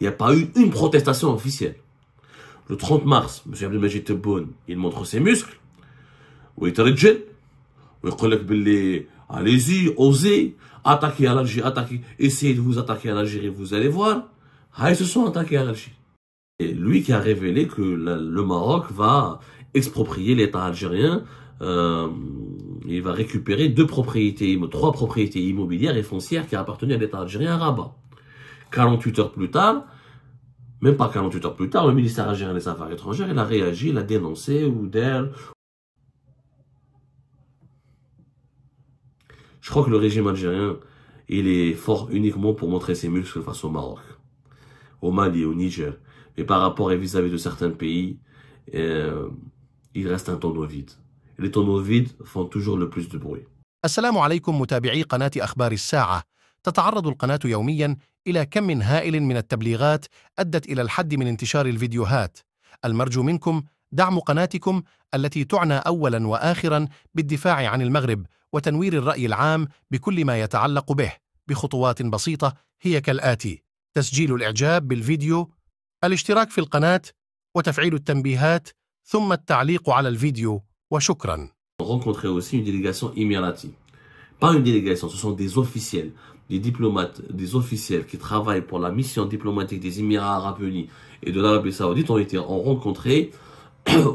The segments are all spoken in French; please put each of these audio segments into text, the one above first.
il n'y a pas eu une protestation officielle. Le 30 mars, M. Abdelmajid Tebboune, il montre ses muscles. ويترجل ويقول لك باللي allez-y, osez, attaquez à l'Algérie, attaquez, essayez de vous attaquer à l'Algérie, vous allez voir. Ils se sont attaqués à l'Algérie. Et lui qui a révélé que le Maroc va exproprier l'État algérien, il va récupérer trois propriétés immobilières et foncières qui appartenaient à l'État algérien à Rabat. 48 heures plus tard, même pas 48 heures plus tard, le ministère algérien des Affaires étrangères, il a réagi, il a dénoncé Ouder. Je crois que le régime algérien, il est fort uniquement pour montrer ses muscles face au Maroc, au Mali, au Niger. Mais par rapport et vis-à-vis de certains pays, il reste un tonneau vide. Et les tonneaux vides font toujours le plus de bruit. السلام عليكم متابعي قناة أخبار الساعة. تتعرض القناة يوميا إلى كم هائل من التبليغات أدت إلى الحد من انتشار الفيديوهات. المرجو منكم دعم قناتكم التي تعنى أولا وآخرا بالدفاع عن المغرب وتنوير الرأي العام بكل ما يتعلق به بخطوات بسيطة هي كالآتي: تسجيل الإعجاب بالفيديو، الاشتراك في القناة، وتفعيل التنبيهات، ثم التعليق على الفيديو، وشكرا. Rencontrer aussi une délégation émiratie. Pas une délégation, ce sont des officiels, des diplomates, des officiels qui travaillent pour la mission diplomatique des Émirats Arabes Unis et de l'Arabie Saoudite ont rencontré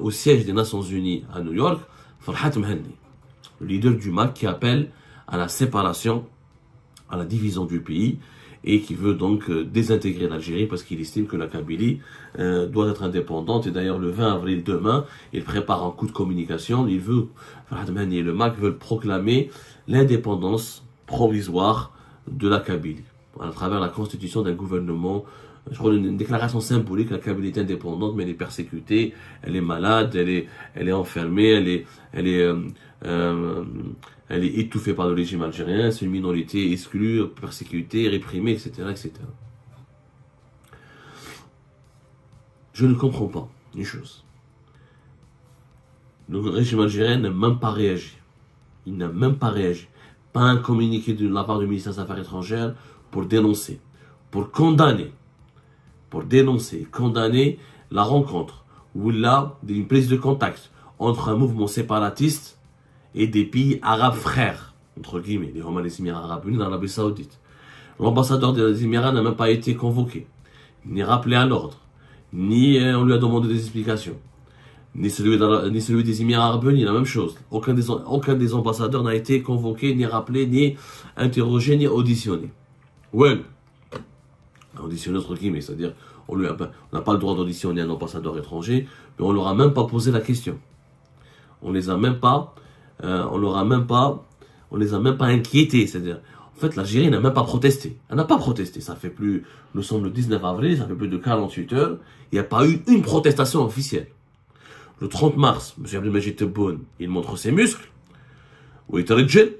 au siège des Nations Unies à New York, Farhat Mhenni, le leader du MAC qui appelle à la séparation, à la division du pays et qui veut donc désintégrer l'Algérie parce qu'il estime que la Kabylie doit être indépendante. Et d'ailleurs, le 20 avril demain, il prépare un coup de communication. Farhat Mhenni et le MAC veulent proclamer l'indépendance provisoire de la Kabylie à travers la constitution d'un gouvernement. Je crois une déclaration symbolique: la Kabylie est indépendante, mais elle est persécutée, elle est malade, elle est enfermée, elle est étouffée par le régime algérien, c'est une minorité exclue, persécutée, réprimée, etc., etc. Je ne comprends pas une chose. Le régime algérien n'a même pas réagi. Il n'a même pas réagi. Pas un communiqué de la part du ministère des Affaires étrangères pour dénoncer, pour condamner, la rencontre ou là d'une prise de contact entre un mouvement séparatiste et des pays arabes frères, entre guillemets, les Émirats Arabes Unis, l'Arabie Saoudite. L'ambassadeur des Émirats n'a même pas été convoqué, ni rappelé à l'ordre, ni on lui a demandé des explications, ni celui des Émirats Arabes Unis, la même chose. Aucun des ambassadeurs n'a été convoqué, ni rappelé, ni interrogé, ni auditionné. Ouais. Auditionné entre guillemets, c'est-à-dire on n'a pas le droit d'auditionner un ambassadeur étranger, mais on leur a même pas posé la question. On les a même pas inquiétés, c'est-à-dire en fait l'Algérie n'a même pas protesté. Elle n'a pas protesté, ça fait plus, nous sommes le 19 avril, ça fait plus de 48 heures, il n'y a pas eu une protestation officielle. Le 30 mars, M. Abdelmajid Tebboune, il montre ses muscles, ويترجل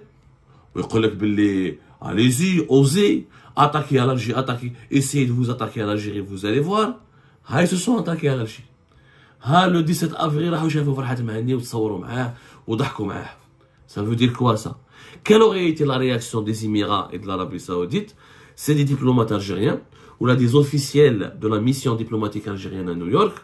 ويقول لك باللي allez-y, osez, attaquez à l'Algérie, attaquez, essayez de vous attaquer à l'Algérie, vous allez voir. Ils se sont attaqués à l'Algérie. Le 17 avril, راحوا شافوا فرحات مهني وتصوروا معاه وضحكوا معاه. Ça veut dire quoi ça? Quelle aurait été la réaction des Émirats et de l'Arabie Saoudite? C'est des diplomates algériens ou là des officiels de la mission diplomatique algérienne à New York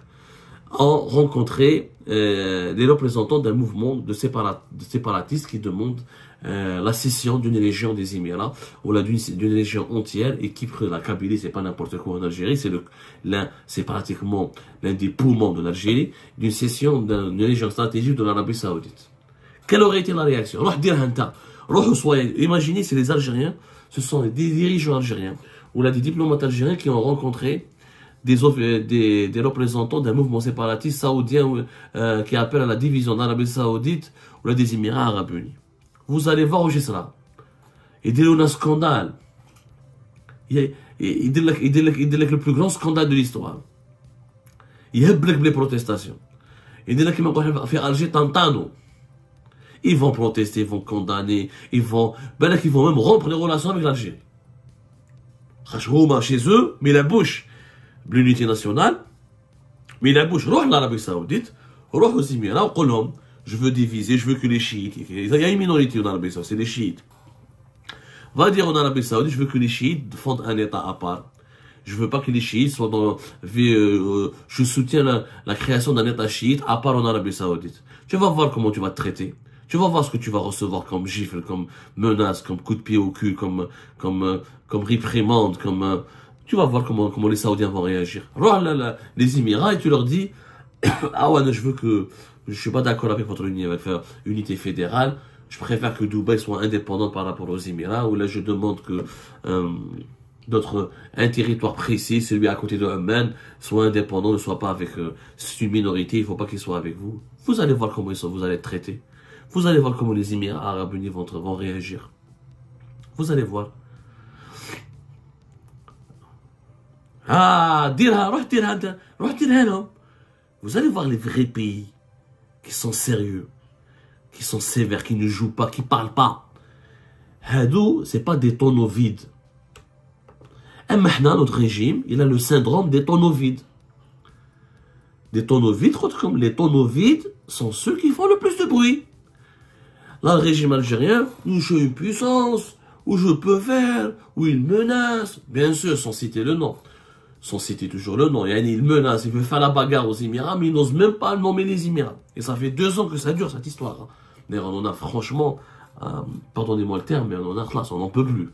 ont rencontré les représentants d'un mouvement de séparatistes qui demandent la cession d'une région des Émirats ou là d'une région entière. Et qui prend la Kabylie, c'est pas n'importe quoi en Algérie, c'est pratiquement l'un des poumons de l'Algérie, d'une cession d'une région stratégique de l'Arabie Saoudite. Quelle aurait été la réaction? Imaginez si les Algériens, ce sont des dirigeants algériens ou là des diplomates algériens qui ont rencontré des représentants d'un mouvement séparatiste saoudien qui appelle à la division d'Arabie Saoudite ou là des Émirats Arabes Unis. Vous allez voir où sera. Il dit un scandale. Il dit le plus grand scandale de l'histoire. Il y a les protestations. Il dit qu'il m'a fait Alger tantano. Ils vont protester, ils vont condamner, ils vont même rompre les relations avec l'Algérie. Chez eux, mais la bouche. L'unité nationale, mais la bouche, روح l'Arabie Saoudite, روح aux Émirats, on dit, je veux diviser, je veux que les chiites, il y a une minorité en Arabie Saoudite, c'est les chiites. Va dire en Arabie Saoudite, je veux que les chiites fondent un État à part. Je veux pas que les chiites soient dans... je soutiens la création d'un État chiite à part en Arabie Saoudite. Tu vas voir comment tu vas te traiter. Tu vas voir ce que tu vas recevoir comme gifle, comme menace, comme coup de pied au cul, comme réprimande, tu vas voir comment les Saoudiens vont réagir. Les Émirats et tu leur dis, ah ouais, je suis pas d'accord avec votre unité fédérale. Je préfère que Dubaï soit indépendante par rapport aux Émirats, où là je demande que un territoire précis, celui à côté de Oman, soit indépendant, ne soit pas avec c'est une minorité, il faut pas qu'il soit avec vous. Vous allez voir comment vous allez être traités. Vous allez voir comment les Émirats arabes unis vont réagir. Vous allez voir. Ah, vous allez voir les vrais pays qui sont sérieux, qui sont sévères, qui ne jouent pas, qui parlent pas. Hadou, c'est pas des tonneaux vides. Et maintenant, notre régime, il a le syndrome des tonneaux vides. Des tonneaux vides, comme les tonneaux vides sont ceux qui font le plus de bruit. Là, le régime algérien, nous, j'ai une puissance, où je peux faire, où il menace, bien sûr, sans citer le nom. Sans citer toujours le nom. Il menace, il veut faire la bagarre aux Émirats, mais il n'ose même pas nommer les Émirats. Et ça fait 2 ans que ça dure, cette histoire. D'ailleurs, on en a franchement, pardonnez-moi le terme, mais on en a classe, on n'en peut plus.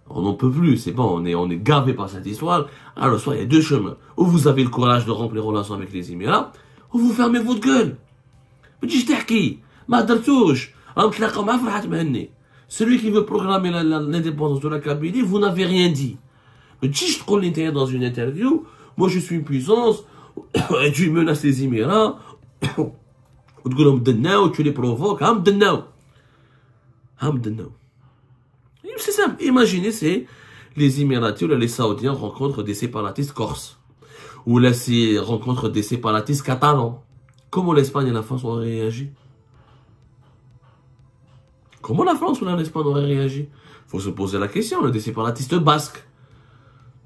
On n'en peut plus, c'est bon, on est gavé par cette histoire. Alors, soit il y a 2 chemins. Ou vous avez le courage de rompre les relations avec les Émirats, ou vous fermez votre gueule. Mais dis t'حكي, ما درتوش. Celui qui veut programmer l'indépendance de la Kabylie, vous n'avez rien dit. Mais si je te dis dans une interview, moi je suis une puissance, et tu menaces les Émirats, tu les provoques, c'est simple. Imaginez, c'est les Émiratis ou les Saoudiens rencontrent des séparatistes corses, ou là, rencontrent des séparatistes catalans. Comment l'Espagne et la France auraient réagi? Comment la France ou l'Espagne auraient réagi? Il faut se poser la question. On a des séparatistes basques.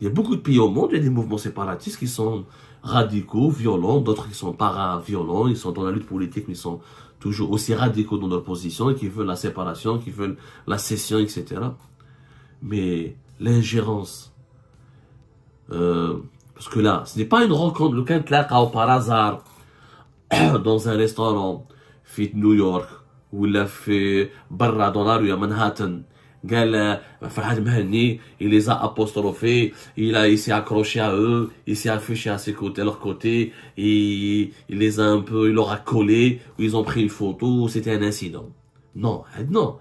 Il y a beaucoup de pays au monde, il y a des mouvements séparatistes qui sont radicaux, violents, d'autres qui sont para-violents, ils sont dans la lutte politique, mais ils sont toujours aussi radicaux dans leur position, et qui veulent la séparation, qui veulent la cession, etc. Mais l'ingérence, parce que là, ce n'est pas une rencontre, le cas par hasard, dans un restaurant, fait New York, ou il a fait barra dans la rue à Manhattan. Farhad Mahani, il les a apostrophés, il s'est accroché à eux, il s'est affiché à leur côté, et il les a un peu, il leur a collé, ou ils ont pris une photo, c'était un incident. Non, non.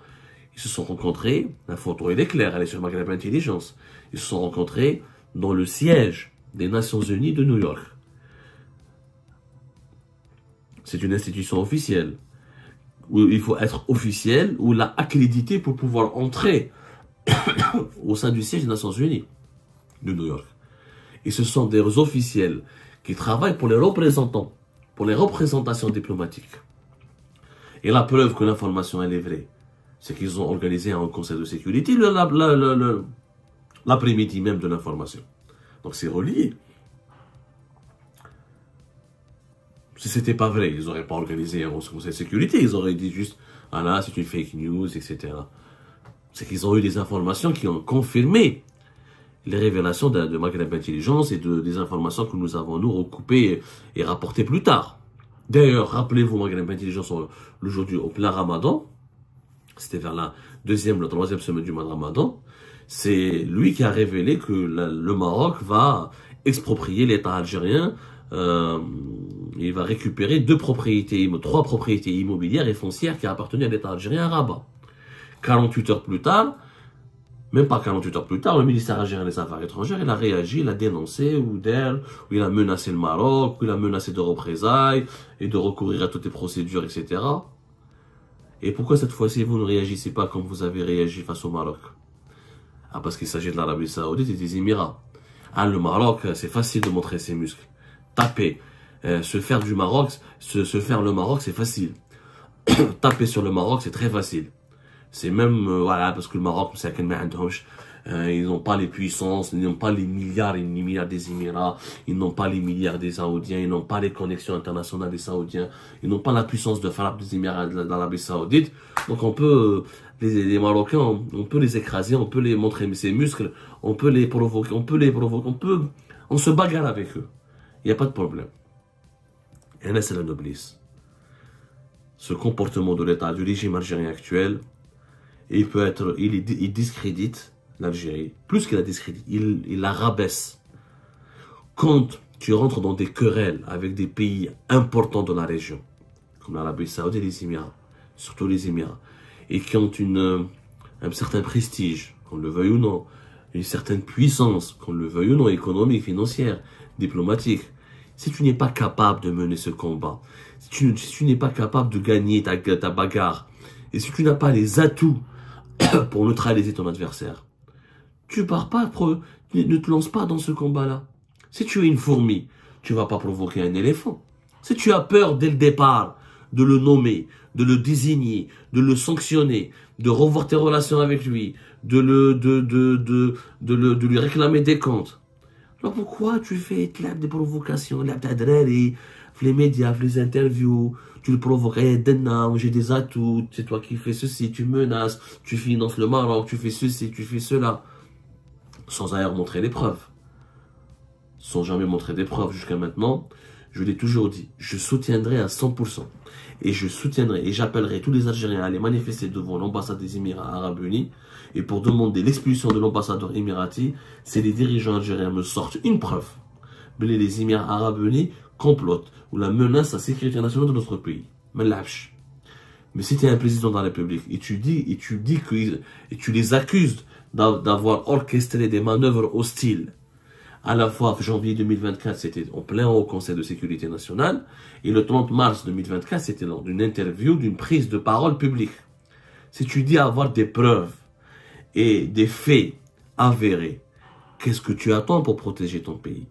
Ils se sont rencontrés, la photo elle est claire, elle est sur Maghreb Intelligence. Ils se sont rencontrés dans le siège des Nations Unies de New York. C'est une institution officielle, où il faut être officiel, ou l'a accrédité pour pouvoir entrer au sein du siège des Nations Unies de New York. Et ce sont des officiels qui travaillent pour les représentants, pour les représentations diplomatiques. Et la preuve que l'information elle est vraie, c'est qu'ils ont organisé un conseil de sécurité l'après-midi même de l'information. Donc c'est relié. Si c'était pas vrai, ils n'auraient pas organisé un conseil de sécurité, ils auraient dit juste, ah là, c'est une fake news, etc. C'est qu'ils ont eu des informations qui ont confirmé les révélations de Maghreb Intelligence et des informations que nous avons, nous, recoupées et rapportées plus tard. D'ailleurs, rappelez-vous, Maghreb Intelligence, le jour au plein Ramadan, c'était vers la 2e, la 3e semaine du mois de Ramadan, c'est lui qui a révélé que le Maroc va exproprier l'État algérien. Il va récupérer 3 propriétés immobilières et foncières qui appartenaient à l'État algérien à Rabat. 48 heures plus tard, même pas 48 heures plus tard, le ministère algérien des Affaires étrangères, il a réagi, il a dénoncé, où il a menacé le Maroc, où il a menacé de représailles et de recourir à toutes les procédures, etc. Et pourquoi cette fois-ci vous ne réagissez pas comme vous avez réagi face au Maroc? Ah, parce qu'il s'agit de l'Arabie Saoudite et des Émirats. Ah, le Maroc, c'est facile de montrer ses muscles. Taper. Se faire le Maroc, c'est facile. Taper sur le Maroc, c'est très facile. C'est même, voilà, parce que le Maroc, ils n'ont pas les puissances, ils n'ont pas les milliards et les milliards des Émirats, ils n'ont pas les milliards des Saoudiens, ils n'ont pas les connexions internationales des Saoudiens, ils n'ont pas la puissance de frappe des Émirats de l'Arabie Saoudite. Donc on peut Les Marocains, on peut les écraser, on peut les montrer ses muscles, on peut les provoquer, on se bagarre avec eux. Il n'y a pas de problème. Et là, c'est la noblesse. Ce comportement de l'État, du régime algérien actuel, il discrédite l'Algérie. Plus qu'il la discrédite, il la rabaisse. Quand tu rentres dans des querelles avec des pays importants de la région, comme l'Arabie Saoudite et les Émirats, surtout les Émirats, et qui ont un certain prestige, qu'on le veuille ou non, une certaine puissance, qu'on le veuille ou non, économique, financière, diplomatique, si tu n'es pas capable de mener ce combat, si tu n'es pas capable de gagner ta bagarre, et si tu n'as pas les atouts pour neutraliser ton adversaire, tu pars pas, ne te lance pas dans ce combat-là. Si tu es une fourmi, tu vas pas provoquer un éléphant. Si tu as peur dès le départ de le nommer, de le désigner, de le sanctionner, de revoir tes relations avec lui, de lui réclamer des comptes, alors pourquoi tu fais des provocations, les médias, les interviews, tu le provoques, j'ai des atouts, c'est toi qui fais ceci, tu menaces, tu finances le Maroc, tu fais ceci, tu fais cela, sans ailleurs montrer les preuves. Sans jamais montrer des preuves jusqu'à maintenant, je l'ai toujours dit, je soutiendrai à 100%. Et je soutiendrai et j'appellerai tous les Algériens à aller manifester devant l'ambassade des Émirats Arabes Unis. Et pour demander l'expulsion de l'ambassadeur émirati, si les dirigeants algériens me sortent une preuve, les Émirats Arabes Unis complotent ou la menacent la sécurité nationale de notre pays. Mais si tu es un président de la République et tu les accuses d'avoir orchestré des manœuvres hostiles, à la fois janvier 2024, c'était en plein au Conseil de sécurité nationale, et le 30 mars 2024, c'était lors d'une interview, d'une prise de parole publique. Si tu dis avoir des preuves et des faits avérés, qu'est-ce que tu attends pour protéger ton pays?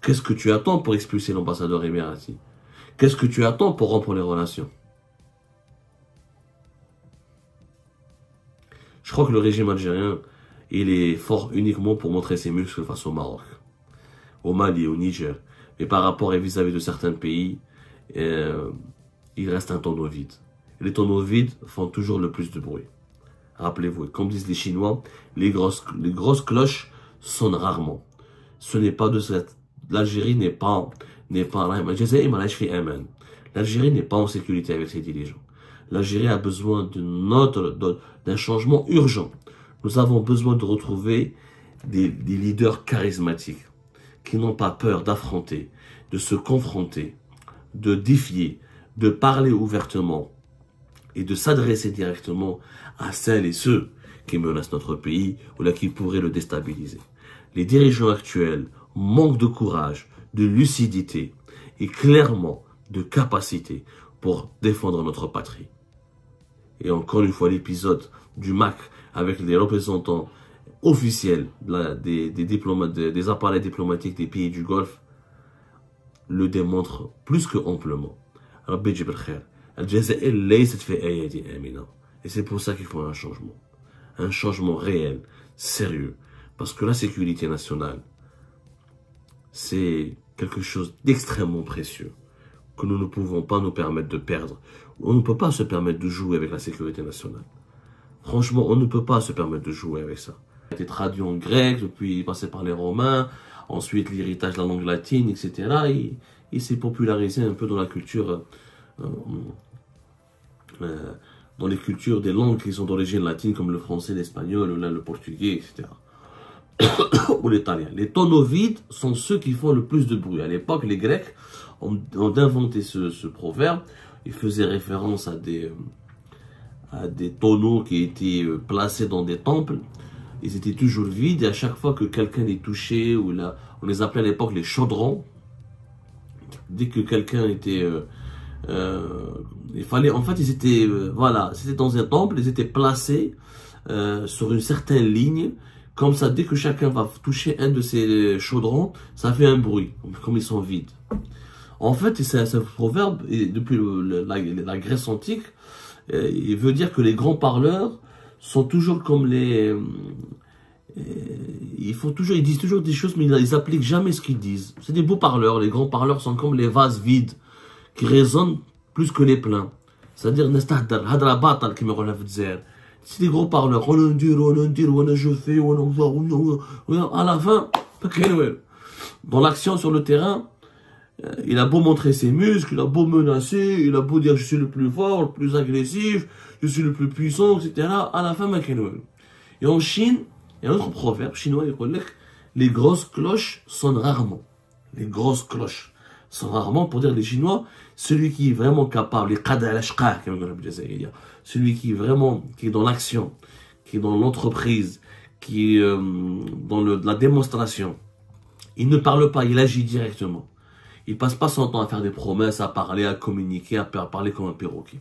Qu'est-ce que tu attends pour expulser l'ambassadeur émirati? Qu'est-ce que tu attends pour rompre les relations? Je crois que le régime algérien, il est fort uniquement pour montrer ses muscles face au Maroc, au Mali, au Niger. Mais par rapport et vis-à-vis de certains pays, il reste un tonneau vide. Et les tonneaux vides font toujours le plus de bruit. Rappelez-vous, comme disent les Chinois, les grosses cloches sonnent rarement. Ce n'est pas de cette... L'Algérie n'est pas... L'Algérie n'est pas en sécurité avec ses dirigeants. L'Algérie a besoin d'un changement urgent. Nous avons besoin de retrouver des leaders charismatiques qui n'ont pas peur d'affronter, de se confronter, de défier, de parler ouvertement et de s'adresser directement à celles et ceux qui menacent notre pays ou là qui pourraient le déstabiliser. Les dirigeants actuels manquent de courage, de lucidité et clairement de capacité pour défendre notre patrie. Et encore une fois, l'épisode du MAC avec les représentants officiels des appareils diplomatiques des pays du Golfe le démontre plus que amplement. Et c'est pour ça qu'il faut un changement réel, sérieux, parce que la sécurité nationale, c'est quelque chose d'extrêmement précieux que nous ne pouvons pas nous permettre de perdre. On ne peut pas se permettre de jouer avec la sécurité nationale. Franchement, on ne peut pas se permettre de jouer avec ça. Il a été traduit en grec, depuis passé par les Romains, ensuite l'héritage de la langue latine, etc. Il s'est popularisé un peu dans la culture, dans les cultures des langues qui sont d'origine latine, comme le français, l'espagnol, le portugais, etc. Ou l'italien. Les tonneaux vides sont ceux qui font le plus de bruit. À l'époque, les Grecs ont inventé ce proverbe. Ils faisaient référence à des tonneaux qui étaient placés dans des temples. Ils étaient toujours vides et à chaque fois que quelqu'un les touchait, ou là, on les appelait à l'époque les chaudrons. Dès que quelqu'un était... il fallait... En fait, ils étaient... voilà, c'était dans un temple, ils étaient placés sur une certaine ligne. Comme ça, dès que chacun va toucher un de ces chaudrons, ça fait un bruit, comme ils sont vides. En fait, ce proverbe, depuis la Grèce antique, il veut dire que les grands parleurs sont toujours comme les... ils disent toujours des choses, mais ils appliquent jamais ce qu'ils disent. C'est des beaux parleurs. Les grands parleurs sont comme les vases vides, qui résonnent plus que les pleins. C'est-à-dire, C'est des gros parleurs. On a dit, on a je fais, à la fin, dans l'action sur le terrain, il a beau montrer ses muscles, il a beau menacer, il a beau dire je suis le plus fort, le plus agressif, je suis le plus puissant, etc. À la fin, et en Chine, il y a un autre proverbe chinois, il dit les grosses cloches sonnent rarement. Les grosses cloches sonnent rarement pour dire les Chinois, celui qui est vraiment capable, celui qui est vraiment, qui est dans l'action, qui est dans l'entreprise, qui est dans la démonstration, il ne parle pas, il agit directement. Il passe pas son temps à faire des promesses, à parler, à communiquer, à parler comme un perroquet.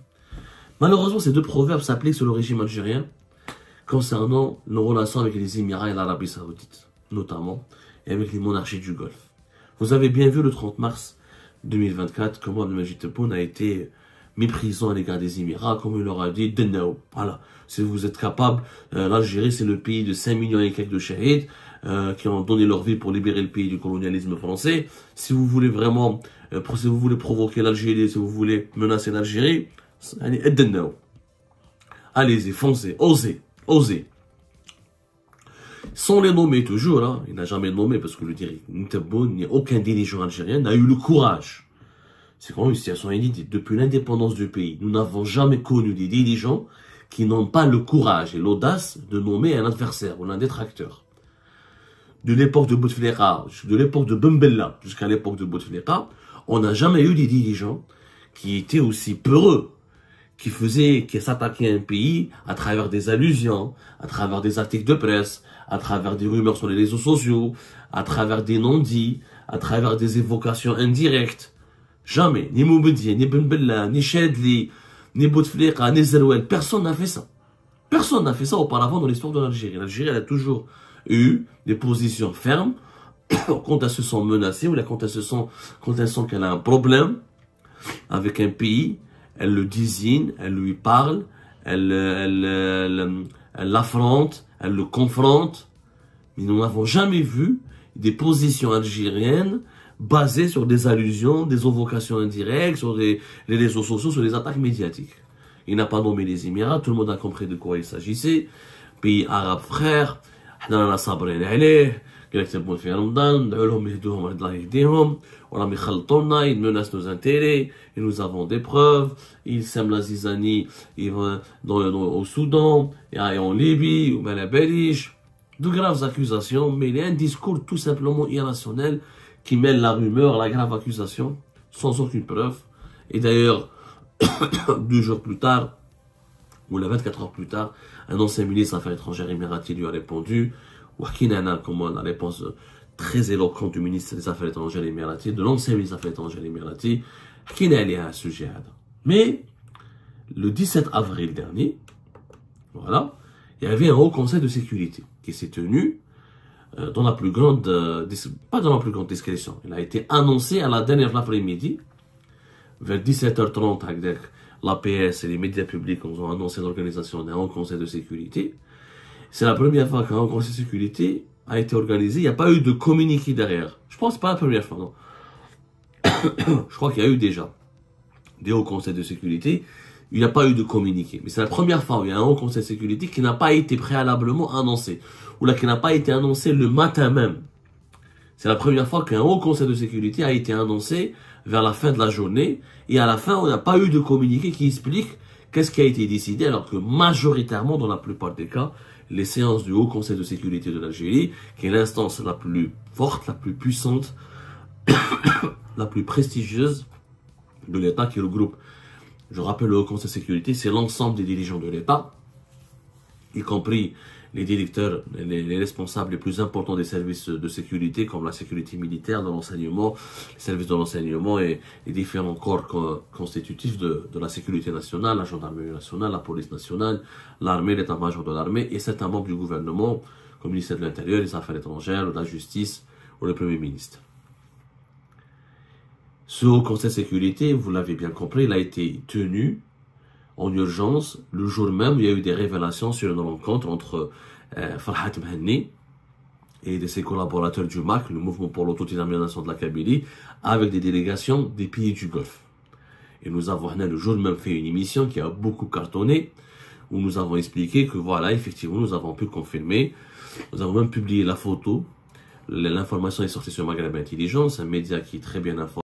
Malheureusement, ces deux proverbes s'appliquent sur le régime algérien concernant nos relations avec les Émirats et l'Arabie Saoudite, notamment, et avec les monarchies du Golfe. Vous avez bien vu le 30 mars 2024 comment Abdelmajid Tebboune a été méprisant à l'égard des Émirats, comme il leur a dit, voilà, si vous êtes capable, l'Algérie c'est le pays de 5 millions et quelques de shahids, qui ont donné leur vie pour libérer le pays du colonialisme français. Si vous voulez vraiment, si vous voulez provoquer l'Algérie, si vous voulez menacer l'Algérie, allez-y, foncez, osez, osez. Sans les nommer toujours, hein, il n'a jamais nommé parce que le Tebboune, ni aucun dirigeant algérien n'a eu le courage. C'est quand même une situation inédite. Depuis l'indépendance du pays, nous n'avons jamais connu des dirigeants qui n'ont pas le courage et l'audace de nommer un adversaire ou un détracteur. De l'époque de Bouteflika, de l'époque de Bembella jusqu'à l'époque de Bouteflika, on n'a jamais eu des dirigeants qui étaient aussi peureux, qui s'attaquaient à un pays à travers des allusions, à travers des articles de presse, à travers des rumeurs sur les réseaux sociaux, à travers des non-dits, à travers des évocations indirectes. Jamais, ni Moubedi, ni Bembella, ni Chedli, ni Bouteflika, ni Zerouel, personne n'a fait ça. Personne n'a fait ça auparavant dans l'histoire de l'Algérie. L'Algérie, elle a toujours eu des positions fermes quand elles se sont menacées ou quand elles sent qu'elle a un problème avec un pays, elle le désigne, elle lui parle, elle l'affronte, elle le confronte. Mais nous n'avons jamais vu des positions algériennes basées sur des allusions, des évocations indirectes, sur les réseaux sociaux, sur les attaques médiatiques. Il n'a pas nommé les Émirats, tout le monde a compris de quoi il s'agissait. Pays arabe frère, حنا صابرين عليه قال لك تبون في رمضان ندعو لهم يهدوهم الله يهديهم وراهم يخلطوا لنا ils menacent nos intérêts et nous avons des preuves ils sèment la zizanie ils vont au Soudan et en Libye ou à Beliche de graves accusations mais il y a un discours tout simplement irrationnel qui mêle la rumeur à la grave accusation sans aucune preuve et d'ailleurs 2 jours plus tard ou 24 heures plus tard, un ancien ministre des Affaires étrangères émirati lui a répondu, ou comment la réponse très éloquente du ministre des Affaires étrangères émirati, de l'ancien ministre des Affaires étrangères émirati, qui n'est allé à un sujet. Mais, le 17 avril dernier, voilà, il y avait un haut conseil de sécurité qui s'est tenu dans la plus grande, pas dans la plus grande discrétion. Il a été annoncé à la dernière après-midi, vers 17h30, avec l'APS et les médias publics ont annoncé l'organisation d'un haut conseil de sécurité. C'est la première fois qu'un haut conseil de sécurité a été organisé. Il n'y a pas eu de communiqué derrière. Je pense que c'est pas la première fois, non. Je crois qu'il y a eu déjà des hauts conseils de sécurité. Il n'y a pas eu de communiqué. Mais c'est la première fois où il y a un haut conseil de sécurité qui n'a pas été préalablement annoncé. Ou là, qui n'a pas été annoncé le matin même. C'est la première fois qu'un haut conseil de sécurité a été annoncé vers la fin de la journée. Et à la fin, on n'a pas eu de communiqué qui explique qu'est-ce qui a été décidé, alors que majoritairement, dans la plupart des cas, les séances du Haut Conseil de sécurité de l'Algérie, qui est l'instance la plus forte, la plus puissante, la plus prestigieuse de l'État, qui regroupe, je rappelle, le Haut Conseil de sécurité, c'est l'ensemble des dirigeants de l'État, y compris les directeurs, les responsables les plus importants des services de sécurité, comme la sécurité militaire, de l'enseignement, les services de l'enseignement et les différents corps constitutifs de la sécurité nationale, la gendarmerie nationale, la police nationale, l'armée, l'état-major de l'armée, et certains membres du gouvernement, comme le ministère de l'Intérieur, les Affaires étrangères, la Justice ou le Premier ministre. Ce Haut Conseil de sécurité, vous l'avez bien compris, il a été tenu en urgence, le jour même où il y a eu des révélations sur une rencontre entre Farhat Mhenni et de ses collaborateurs du MAC, le mouvement pour l'autodétermination de la Kabylie, avec des délégations des pays du Golfe. Et nous avons le jour même fait une émission qui a beaucoup cartonné, où nous avons expliqué que voilà, effectivement, nous avons pu confirmer. Nous avons même publié la photo. L'information est sortie sur Maghreb Intelligence, un média qui est très bien informé.